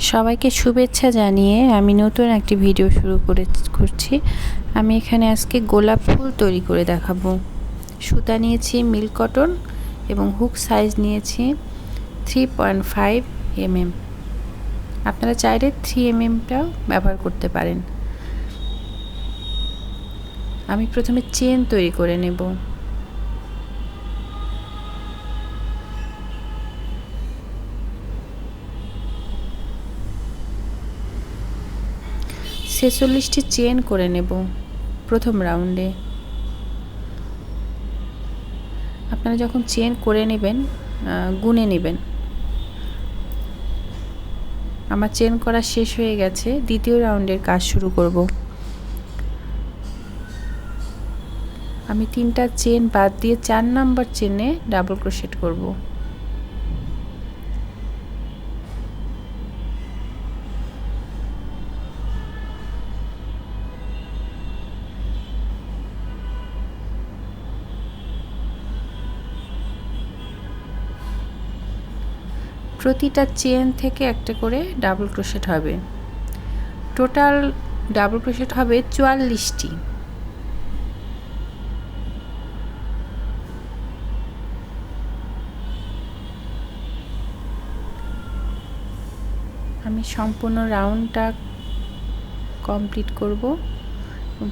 সবাইকে শুভেচ্ছা জানিয়ে আমি নতুন একটি ভিডিও শুরু করছি। আমি এখানে আজকে গোলাপ ফুল তৈরি করে দেখাবো। সুতা নিয়েছি মিল্ক কটন এবং হুক সাইজ নিয়েছি 3.5 mm। আপনারা চাইলে 3 mmটাও ব্যবহার করতে পারেন। আমি প্রথমে চেন তৈরি করে নেব। ছেচল্লিশটি চেন করে নেব প্রথম রাউন্ডে। আপনারা যখন চেন করে নেবেন গুনে নেবেন। আমার চেন করা শেষ হয়ে গেছে, দ্বিতীয় রাউন্ডের কাজ শুরু করব। আমি 3টা চেন বাদ দিয়ে 4 নাম্বার চেনে ডাবল ক্রোশেট করব। প্রতিটা চেন থেকে একটা করে ডাবল ক্রোশেট হবে। টোটাল ডাবল ক্রোশেট হবে 44টি। আমি সম্পূর্ণ রাউন্ডটা কমপ্লিট করব।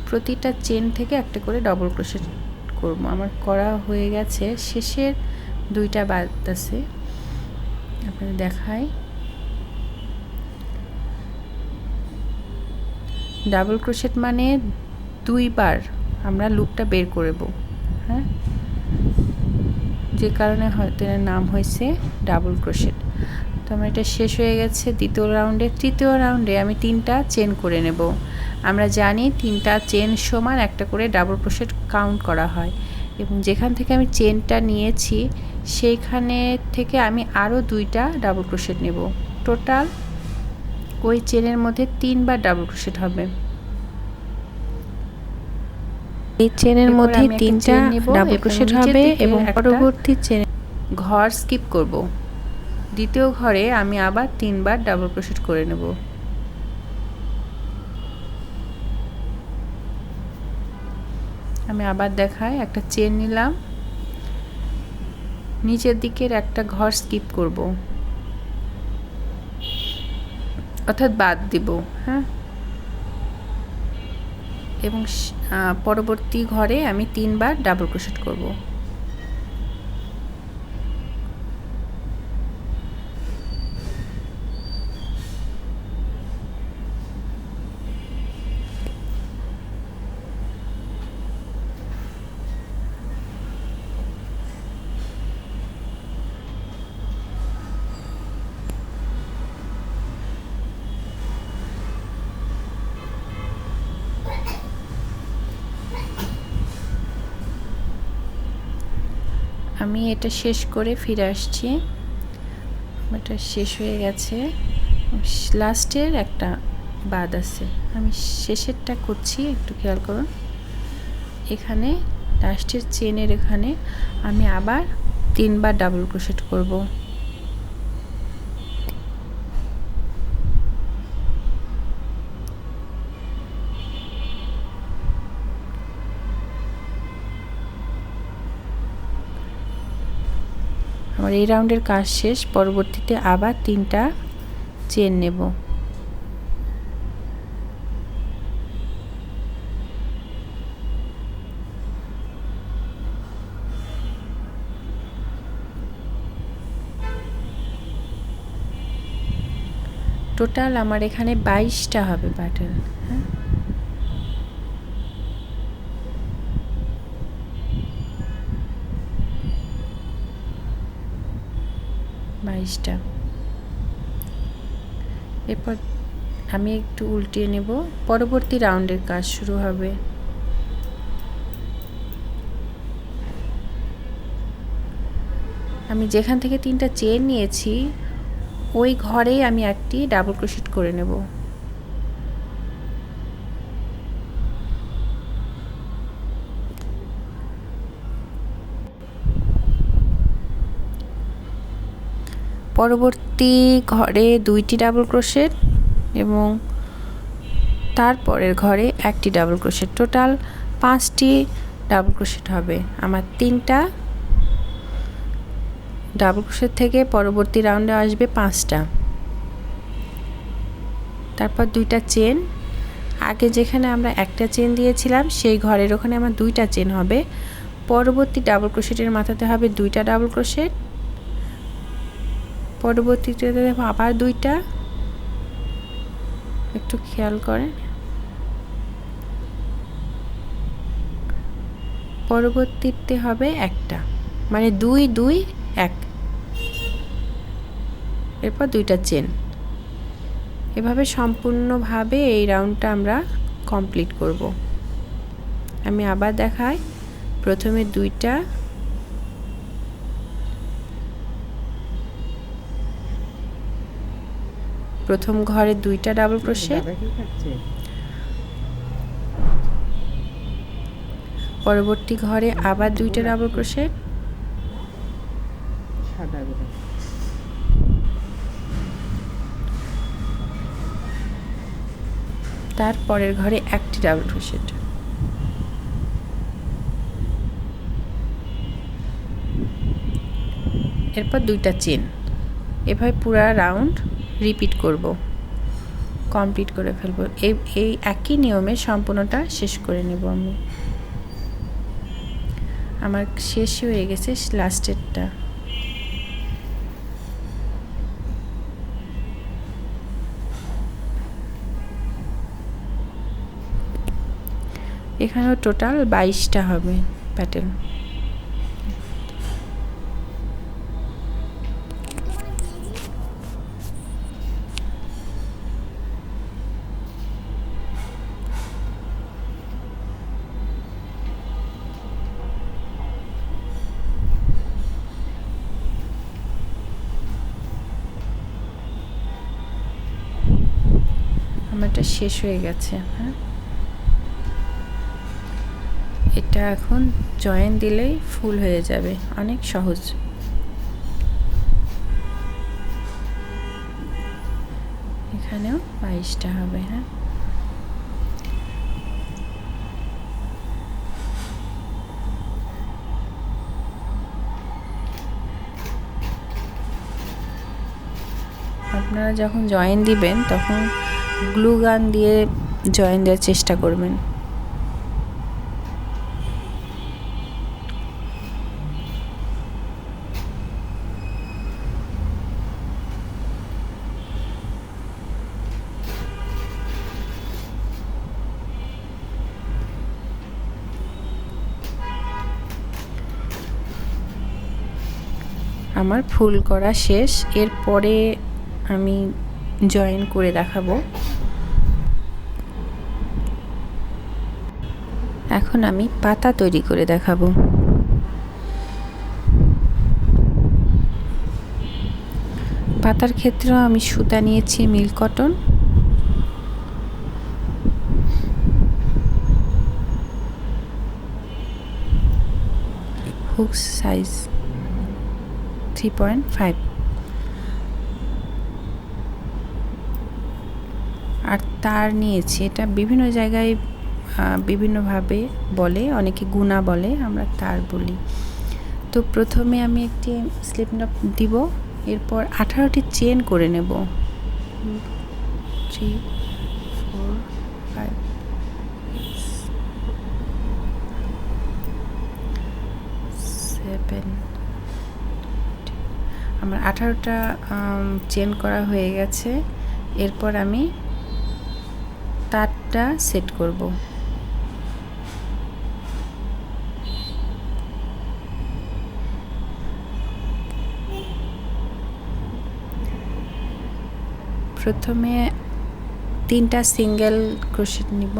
প্রতিটা চেন থেকে একটা করে ডাবল ক্রোশেট করব। আমার করা হয়ে গেছে, শেষের 2টা বাদ আছে, আপনাদের দেখাই। ডাবল ক্রোশেট মানে 2বার আমরা লুপটা বের করব, হ্যাঁ, যে কারণে হয়তো এর নাম হয়েছে ডাবল ক্রোশেট। তো আমার এটা শেষ হয়ে গেছে দ্বিতীয় রাউন্ডে। তৃতীয় রাউন্ডে আমি 3টা চেন করে নেব। আমরা জানি 3টা চেন সমান একটা করে ডাবল ক্রোশেট কাউন্ট করা হয়, এবং যেখান থেকে আমি চেনটা নিয়েছি সেইখানে থেকে আমি আরও 2টা ডাবল ক্রোশেট নেব। টোটাল ওই চেনের মধ্যে 3বার ডাবল ক্রোশেট হবে। এই চেনের মধ্যে 3টা ডাবল ক্রোশেট হবে এবং পরবর্তী চেনে ঘর স্কিপ করব। দ্বিতীয় ঘরে আমি আবার 3বার ডাবল ক্রোশেট করে নেব। আমি আবার দেখাই, একটা চেন নিলাম, নিচের দিকের একটা ঘর স্কিপ করব, অর্থাৎ বাদ দিব, হ্যাঁ, এবং পরবর্তী ঘরে আমি 3বার ডাবল ক্রোশেট করব। আমি এটা শেষ করে ফিরে আসছি। এটা শেষ হয়ে গেছে, লাস্টের একটা বাদ আছে। আমি শেষেরটা করছি, একটু খেয়াল করুন। এখানে লাস্টের চেনের এখানে আমি আবার 3বার ডাবল ক্রোশেট করব। আমার এই রাউন্ডের কাজ শেষ। পরবর্তীতে আবার 3টা চেন নেব। টোটাল আমার এখানে 22টা হবে বাটন, হ্যাঁ, 22টা। এরপর আমি একটু উল্টিয়ে নেব, পরবর্তী রাউন্ডের কাজ শুরু হবে। আমি যেখান থেকে 3টা চেন নিয়েছি ওই ঘরেই আমি একটি ডাবল ক্রোশেট করে নেব। পরবর্তী ঘরে 2টি ডাবল ক্রোশেট এবং তারপরের ঘরে 1টি ডাবল ক্রোশেট, টোটাল 5টি ডাবল ক্রোশেট হবে। আমার 3টা ডাবল ক্রোশেট থেকে পরবর্তী রাউন্ডে আসবে 5টা, তারপর 2টা চেন। আগে যেখানে আমরা একটা চেন দিয়েছিলাম সেই ঘরের ওখানে আমার 2টা চেন হবে। পরবর্তী ডাবল ক্রোশেটের মাথাতে হবে 2টা ডাবল ক্রোশেট, পরবর্তীতে দেব আবার 2টা, একটু খেয়াল করেন। পরবর্তীতে হবে একটা, মানে 2 2 1, এরপর 2টা চেন। এভাবে সম্পূর্ণভাবে এই রাউন্ডটা আমরা কমপ্লিট করব। আমি আবার দেখাই, প্রথমে 2টা, প্রথম ঘরে 2টা ডাবল ক্রোশেট, পরবর্তী ঘরে আবার 2টা ডাবল ক্রোশেট, তারপরের ঘরে 1টি ডাবল ক্রোশেট, এরপর 2টা চেন। এভাবে পুরো রাউন্ড রিপিট করব, কমপ্লিট করে ফেলবো। এই একই নিয়মে সম্পূর্ণটা শেষ করে নেব। আমার শেষ হয়ে গেছে লাস্টেরটা। এখানেও টোটাল 22টা হবে প্যাটার্ন। আমারটা শেষ হয়ে গেছে। হ্যাঁ, এটা এখন জয়েন দিলেই ফুল হয়ে যাবে, অনেক সহজ। এখানেও 22টা হবে। হ্যাঁ, আপনারা যখন জয়েন দিবেন তখন গ্লু গান দিয়ে জয়েন দেওয়ার চেষ্টা করবেন। আমার ফুল করা শেষ, এরপরে আমি জয়েন করে দেখাবো। এখন আমি পাতা তৈরি করে দেখাবো। পাতার ক্ষেত্রেও আমি সুতা নিয়েছি মিল্ক কটন, হুক সাইজ 3.5, আর তার নিয়েছি। এটা বিভিন্ন জায়গায় বিভিন্নভাবে বলে, অনেকে গুণা বলে, আমরা তার বলি। তো প্রথমে আমি একটি স্লিপ নট দিব, এরপর 18টি চেন করে নেব। 3 4 5 7। আমার 18টা চেন করা হয়ে গেছে। এরপর আমি তারটা সেট করব। প্রথমে 3টা সিঙ্গেল ক্রোশেট নিব,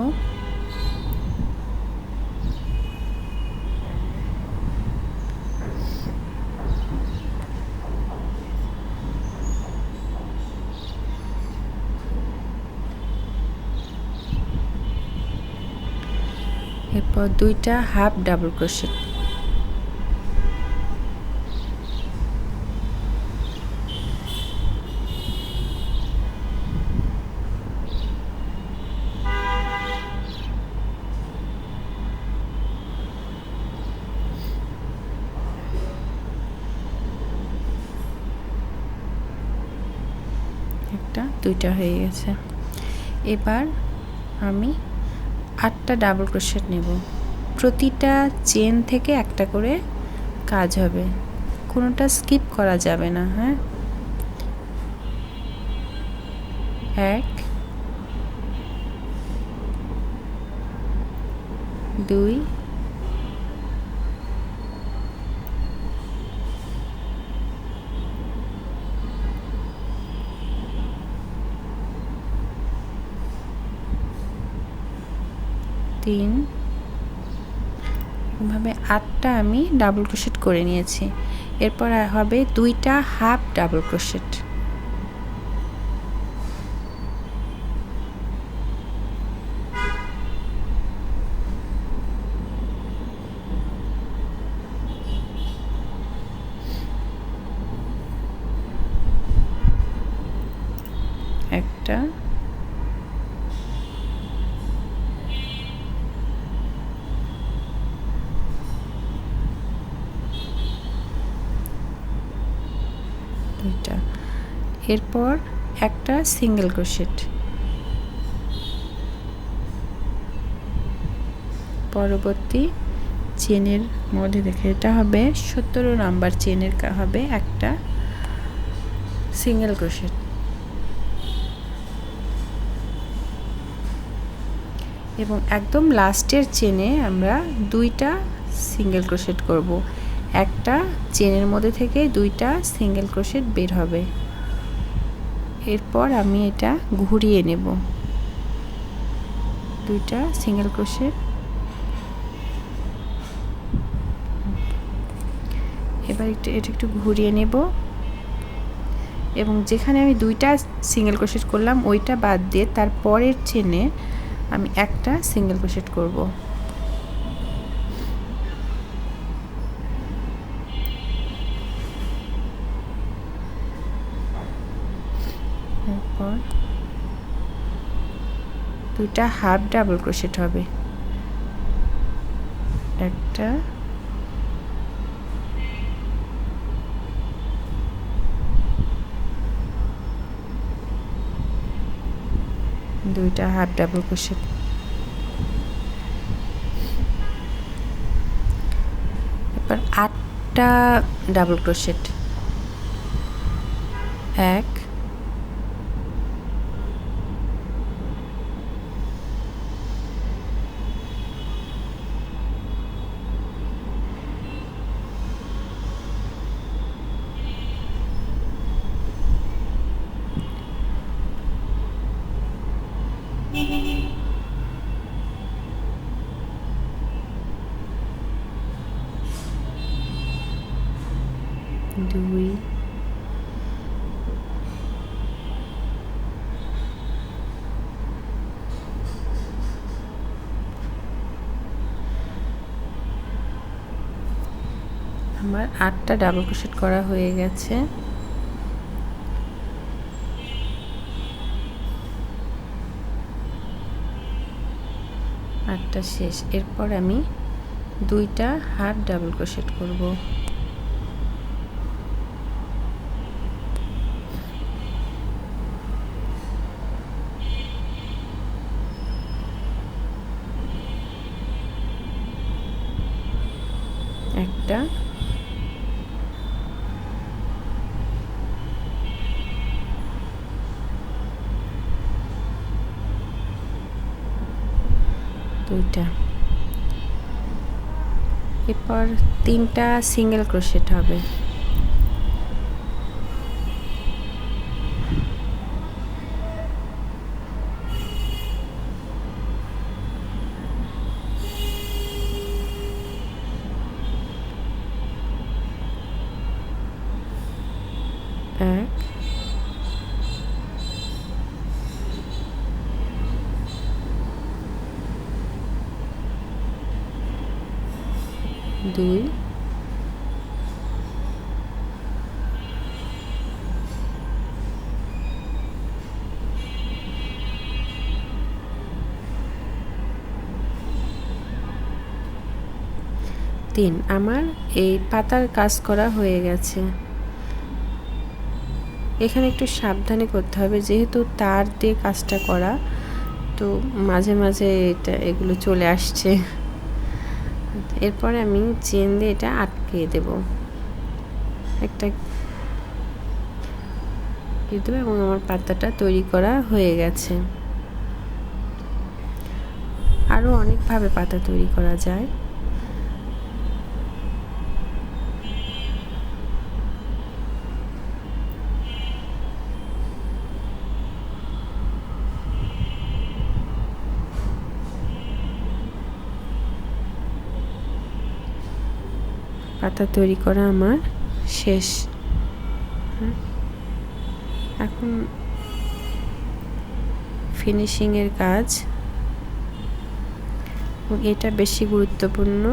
এরপর 2টা হাফ ডাবল ক্রোশেট, একটা, দুইটা হয়ে গেছে। এবার আমি 8টা ডাবল ক্রোশেট নেব। প্রতিটা চেন থেকে একটা করে কাজ হবে, কোনোটা স্কিপ করা যাবে না। হ্যাঁ, 1 2 3, এভাবে 8টা আমি ডাবল ক্রোশেট করে নিয়েছি। এরপর হবে 2টা হাফ ডাবল ক্রোশেট। একটা, দুইটা। এরপর একটা সিঙ্গেল ক্রোশেট। পরবর্তী চেনের মধ্যে দেখে এটা হবে 17 নাম্বার চেনের হবে একটা সিঙ্গেল ক্রোশেট। এবং একদম লাস্টের চেনে আমরা 2টা সিঙ্গেল ক্রোশেট করব। একটা চেনের মধ্যে থেকে 2টা সিঙ্গেল ক্রোশেট বের হবে। এরপর আমি এটা ঘুরিয়ে নেব, 2টা সিঙ্গেল ক্রোশেট। এবার এটা একটু ঘুরিয়ে নেব এবং যেখানে আমি 2টা সিঙ্গেল ক্রোশেট করলাম ওইটা বাদ দিয়ে তার পরের চেনে আমি একটা সিঙ্গেল ক্রোশেট করব। এরপর 2টা হাফ ডাবল ক্রোশেট হবে, একটা, দুইটা হাফ ডাবল ক্রোশেট। এরপর 8টা ডাবল ক্রোশেট, 1 2 আমার 8টা ডাবল ক্রোশেট করা হয়ে গেছে। আটটা শেষ। এরপর আমি 2টা হাফ ডাবল ক্রোশেট করব। একটা, দুইটা। এরপর 3টা সিঙ্গেল ক্রোশেট হবে, এক, দুই, তিন। আমার এই পাতার কাজ করা হয়ে গেছে। এখানে একটু সাবধানে করতে হবে, যেহেতু তার দিয়ে কাজটা করা, তো মাঝে মাঝে এগুলো চলে আসছে। এরপরে আমি চেন দিয়ে এটা আটকে দেব, একটা দেবো, এবং আমার পাতাটা তৈরি করা হয়ে গেছে। আরও অনেকভাবে পাতা তৈরি করা যায়। পাতা তৈরি করা আমার শেষ। এখন ফিনিশিংয়ের কাজ, এটা বেশি গুরুত্বপূর্ণ।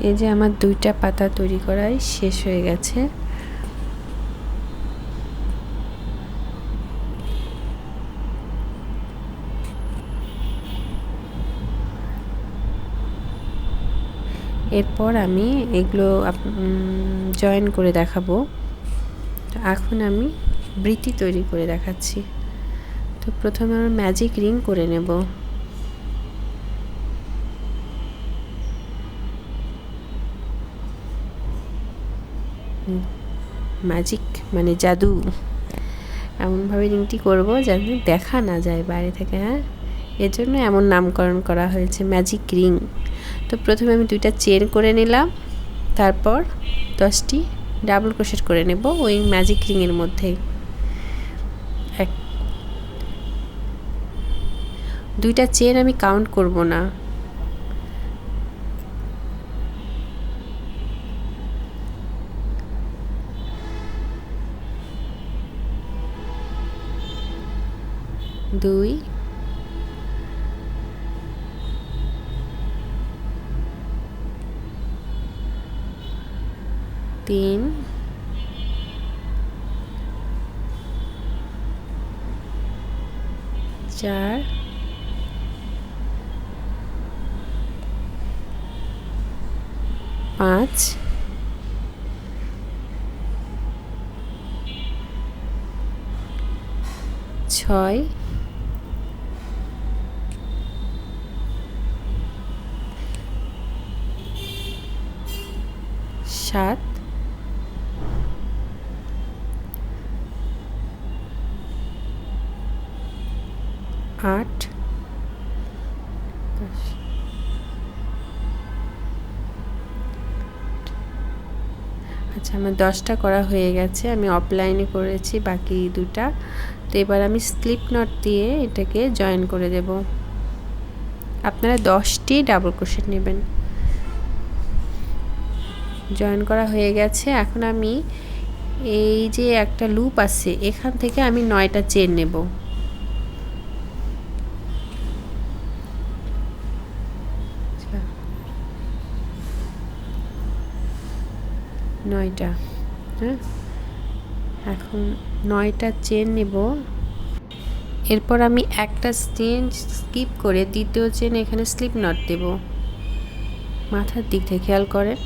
এই যে আমার 2টা পাতা তৈরি করাই শেষ হয়ে গেছে। এরপর আমি এগুলো জয়েন করে দেখাবো। তো এখন আমি বৃত্তি তৈরি করে দেখাচ্ছি। তো প্রথমে আমরা ম্যাজিক রিং করে নেব। ম্যাজিক মানে জাদু, এমনভাবে রিংটি করব যাতে দেখা না যায় বাইরে থেকে। হ্যাঁ, এর জন্য এমন নামকরণ করা হয়েছে ম্যাজিক রিং। তো প্রথমে আমি 2টা চেন করে নিলাম, তারপর 10টি ডাবল ক্রোশেট করে নেব ওই ম্যাজিক রিংয়ের মধ্যেই। 2টা চেন আমি কাউন্ট করব না, দুই, তিন, চার, পাঁচ, ছয়, সাত, আট, 10। আচ্ছা, আমার 10টা করা হয়ে গেছে। আমি অফলাইনে করেছি বাকি 2টা। তো এবার আমি স্লিপ নট দিয়ে এটাকে জয়েন করে দেব। আপনারা 10টি ডাবল ক্রোশেট নেবেন। জয়েন করা হয়ে গেছে। এখন আমি এই যে একটা লুপ আছে, এখান থেকে আমি 9টা চেন নেব। নয়টা, হ্যাঁ, এখন 9টা চেন নেব। এরপর আমি একটা চেন স্কিপ করে দ্বিতীয় চেন এখানে স্লিপ নট দেব। মাথার দিক থেকে খেয়াল করেন,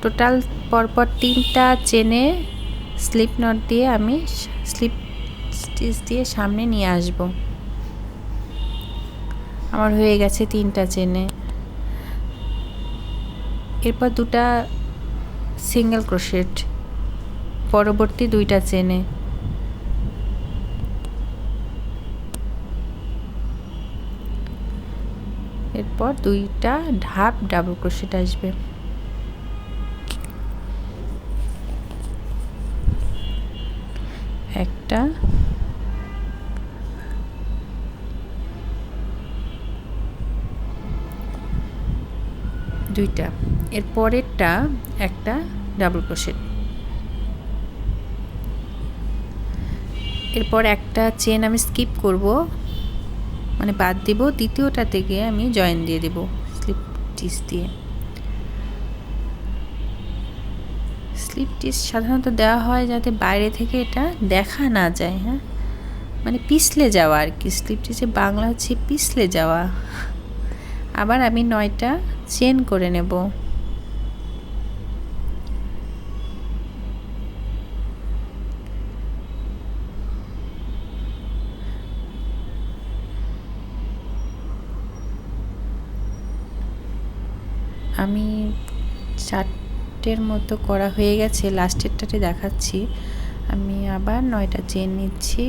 টোটাল পরপর 3টা চেনে স্লিপ নট দিয়ে আমি স্লিপ স্টিচ দিয়ে সামনে নিয়ে আসব। আমার হয়ে গেছে 3টা চেনে। এরপর 2টা সিঙ্গেল ক্রোশেট পরবর্তী 2টা চেনে। এরপর 2টা ধাপ ডাবল ক্রোশেট আসবে। একটা, দুইটা, এর পরেরটা একটা ডাবল ক্রোশেট। এরপর একটা চেন আমি স্কিপ করব, মানে বাদ দেব, দ্বিতীয়টা থেকে আমি জয়েন দিয়ে দেব স্লিপ স্টিচ দিয়ে। স্লিপ স্টিচ সাধারণত দেওয়া হয় যাতে বাইরে থেকে এটা দেখা না যায়। হ্যাঁ, মানে পিছলে যাওয়া আর কি। স্লিপ স্টিচে বাংলা হচ্ছে পিছলে যাওয়া। আবার আমি 9টা চেন করে নেব। আমি 4টের মতো করা হয়ে গেছে, লাস্টেরটাতে দেখাচ্ছি। আমি আবার 9টা চেন নিচ্ছি।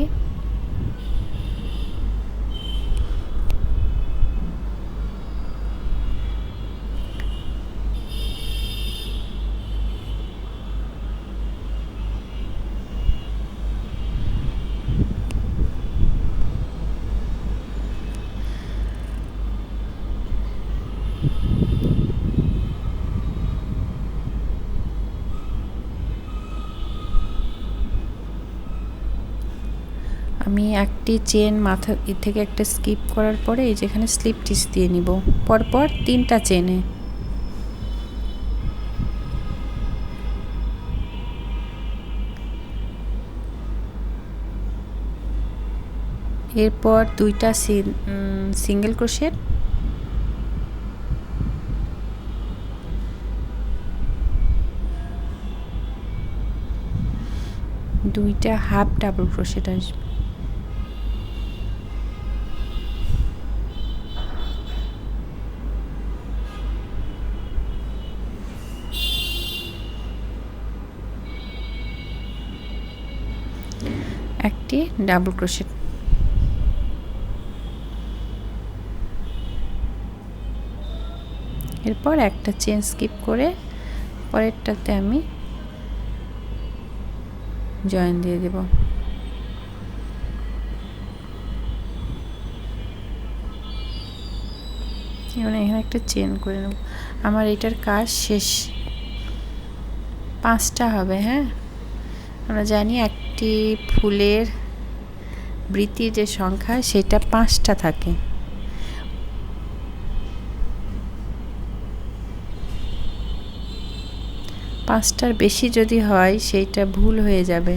আমি একটি চেন মাথা থেকে একটা স্কিপ করার পরে এই যেখানে স্লিপ স্টিচ দিয়ে নিব, পরপর 3টা চেনে। এরপর 2টা সিঙ্গেল ক্রোশেট, 2টা হাফ ডাবল ক্রোশেট আসবে। একটি ডাবল ক্রোশেট, এরপর একটা চেন স্কিপ করে পরেরটাতে আমি জয়েন দিয়ে দেব। এবার এখানে একটা চেন করে নেব। আমার এটার কাজ শেষ। 5টা হবে। হ্যাঁ, আমরা জানি একটি ফুলের বৃত্তির যে সংখ্যা সেটা 5টা থাকে। পাঁচটার বেশি যদি হয় সেইটা ভুল হয়ে যাবে।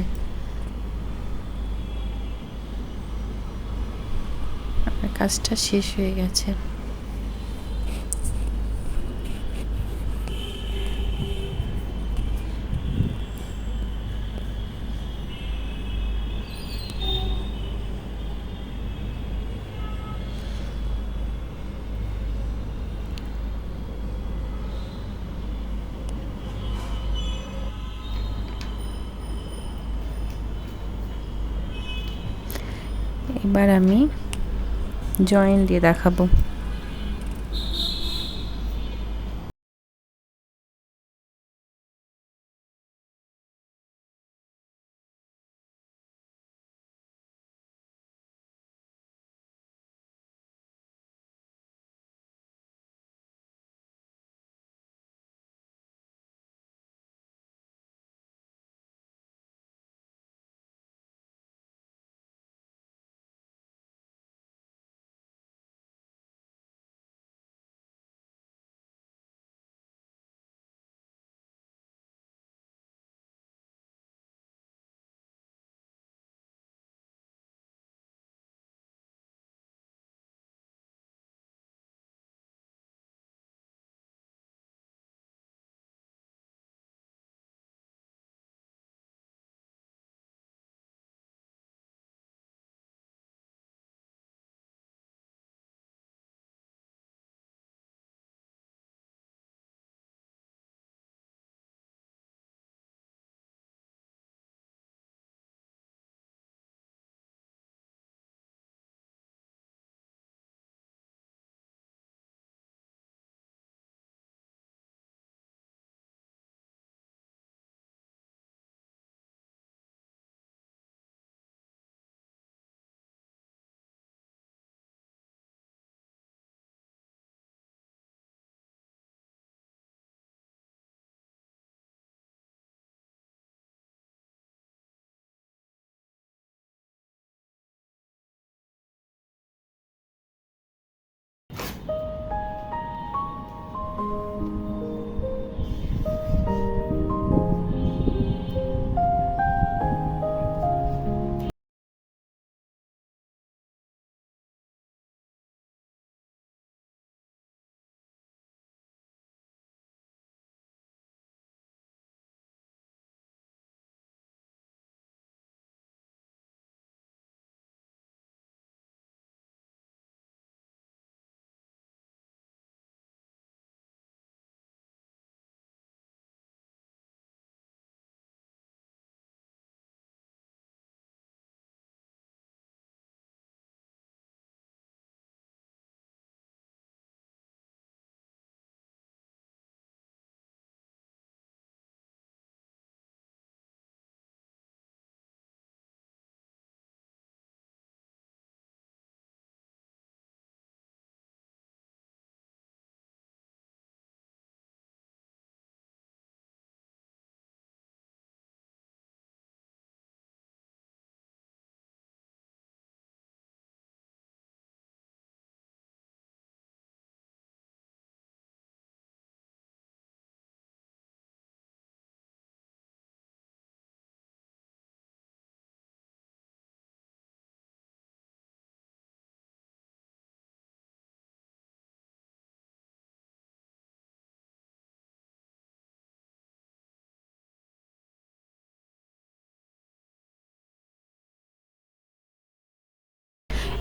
আমার কাজটা শেষ হয়ে গেছে। এবার আমি জয়েন দিয়ে দেখাবো।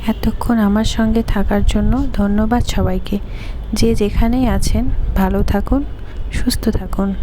এতক্ষণ আমার সঙ্গে থাকার জন্য ধন্যবাদ সবাইকে। যে যেখানেই আছেন ভালো থাকুন, সুস্থ থাকুন।